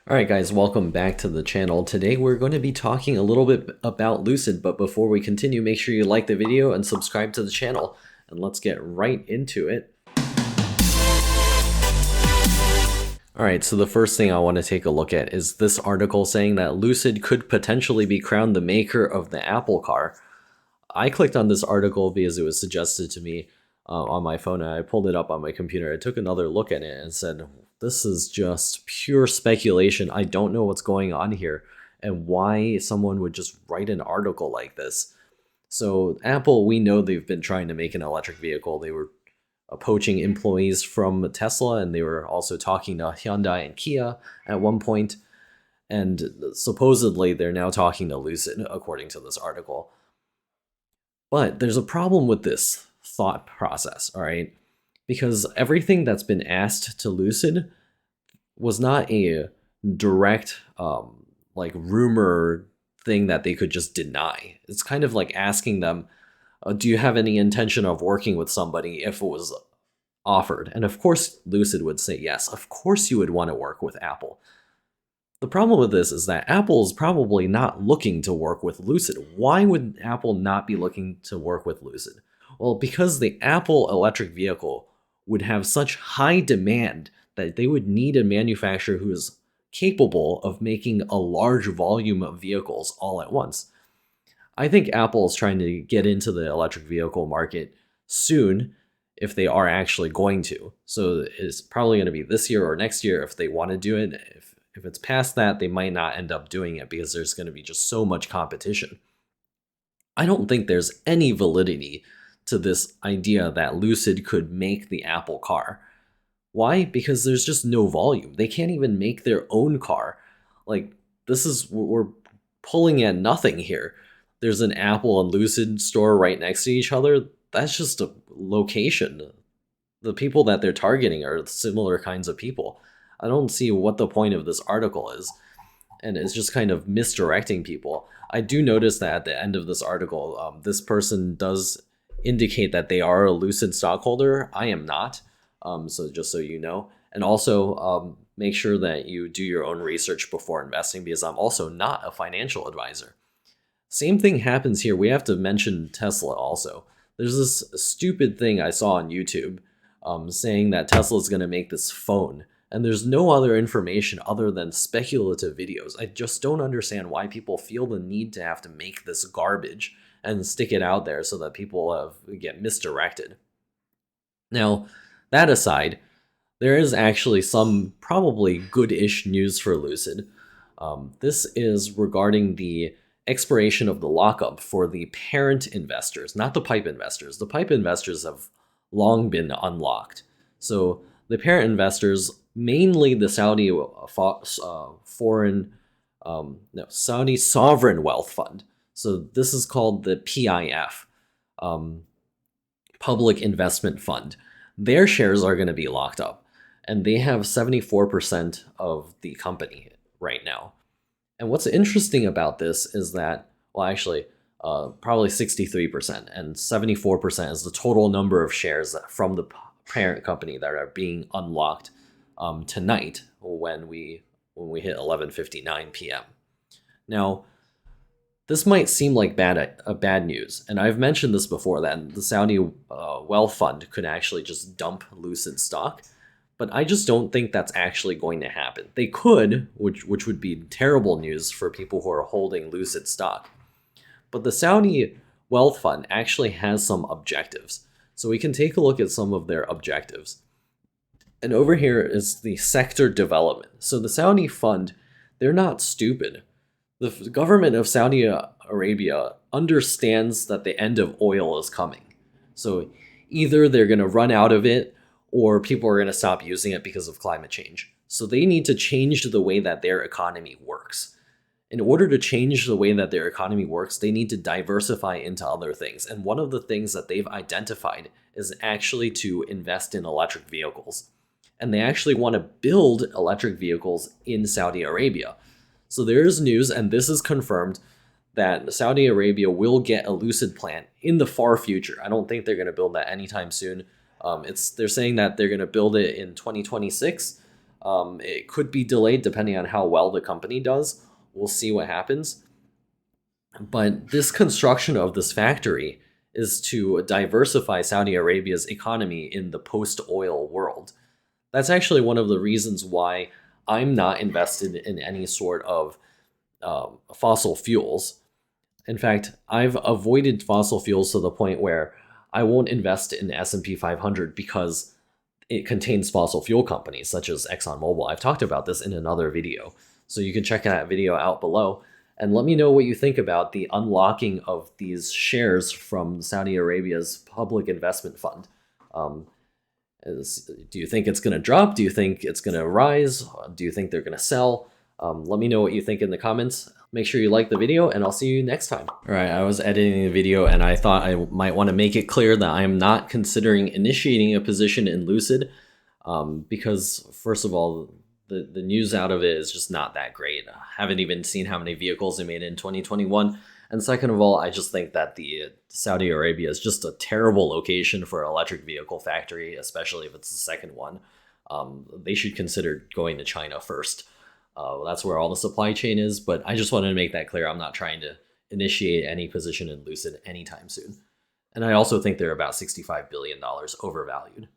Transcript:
Alright guys, welcome back to the channel. Today we're going to be talking a little bit about Lucid, but before we continue, make sure you like the video and subscribe to the channel. And let's get right into it. Alright, so the first thing I want to take a look at is this article saying that Lucid could potentially be crowned the maker of the Apple car. I clicked on this article because it was suggested to me on my phone, and I pulled it up on my computer. I took another look at it and said, this is just pure speculation. I don't know what's going on here and why someone would just write an article like this. So Apple, we know they've been trying to make an electric vehicle. They were poaching employees from Tesla, and they were also talking to Hyundai and Kia at one point. And supposedly they're now talking to Lucid, according to this article. But there's a problem with this thought process, all right? Because everything that's been asked to Lucid was not a direct, like rumor thing that they could just deny. It's kind of like asking them, do you have any intention of working with somebody if it was offered? And of course, Lucid would say yes. Of course you would want to work with Apple. The problem with this is that Apple is probably not looking to work with Lucid. Why would Apple not be looking to work with Lucid? Well, because the Apple electric vehicle would have such high demand that they would need a manufacturer who is capable of making a large volume of vehicles all at once. I think Apple is trying to get into the electric vehicle market soon if they are actually going to. So it's probably going to be this year or next year if they want to do it. If it's past that, they might not end up doing it because there's going to be just so much competition. I don't think there's any validity to this idea that Lucid could make the Apple car. Why? Because there's just no volume. They can't even make their own car. Like, we're pulling at nothing here. There's an Apple and Lucid store right next to each other. That's just a location. The people that they're targeting are similar kinds of people. I don't see what the point of this article is, and it's just kind of misdirecting people. I do notice that at the end of this article, this person does indicate that they are a Lucid stockholder. I am not, so just so you know. And also make sure that you do your own research before investing, because I'm also not a financial advisor. Same thing happens here. We have to mention Tesla also. There's this stupid thing I saw on YouTube saying that Tesla is going to make this phone. And there's no other information other than speculative videos. I just don't understand why people feel the need to have to make this garbage and stick it out there so that people get misdirected. Now, that aside, there is actually some probably good-ish news for Lucid. This is regarding the expiration of the lockup for the parent investors, not the PIPE investors. The PIPE investors have long been unlocked. So the parent investors, mainly the Saudi Saudi Sovereign Wealth Fund. So this is called the PIF, Public Investment Fund. Their shares are going to be locked up, and they have 74% of the company right now. And what's interesting about this is that, well, actually, probably 63%, and 74% is the total number of shares from the parent company that are being unlocked tonight when we hit 11:59 p.m. Now, this might seem like bad news, and I've mentioned this before that the Saudi Wealth Fund could actually just dump Lucid stock, but I just don't think that's actually going to happen. They could, which would be terrible news for people who are holding Lucid stock. But the Saudi Wealth Fund actually has some objectives. So we can take a look at some of their objectives. And over here is the sector development. So the Saudi fund, they're not stupid. The government of Saudi Arabia understands that the end of oil is coming. So either they're going to run out of it or people are going to stop using it because of climate change. So they need to change the way that their economy works. In order to change the way that their economy works, they need to diversify into other things. And one of the things that they've identified is actually to invest in electric vehicles. And they actually want to build electric vehicles in Saudi Arabia. So there is news, and this is confirmed, that Saudi Arabia will get a Lucid plant in the far future. I don't think they're going to build that anytime soon. They're saying that they're going to build it in 2026. It could be delayed depending on how well the company does. We'll see what happens. But this construction of this factory is to diversify Saudi Arabia's economy in the post-oil world. That's actually one of the reasons why I'm not invested in any sort of fossil fuels. In fact, I've avoided fossil fuels to the point where I won't invest in S&P 500 because it contains fossil fuel companies such as ExxonMobil. I've talked about this in another video, so you can check that video out below and let me know what you think about the unlocking of these shares from Saudi Arabia's public investment fund. Do you think it's going to drop? Do you think it's going to rise? Do you think they're going to sell? Let me know what you think in the comments. Make sure you like the video, and I'll see you next time. All right, I was editing the video, and I thought I might want to make it clear that I am not considering initiating a position in Lucid, because first of all, the news out of it is just not that great. I haven't even seen how many vehicles they made in 2021. And second of all, I just think that the Saudi Arabia is just a terrible location for an electric vehicle factory, especially if it's the second one. They should consider going to China first. That's where all the supply chain is, but I just wanted to make that clear. I'm not trying to initiate any position in Lucid anytime soon. And I also think they're about $65 billion overvalued.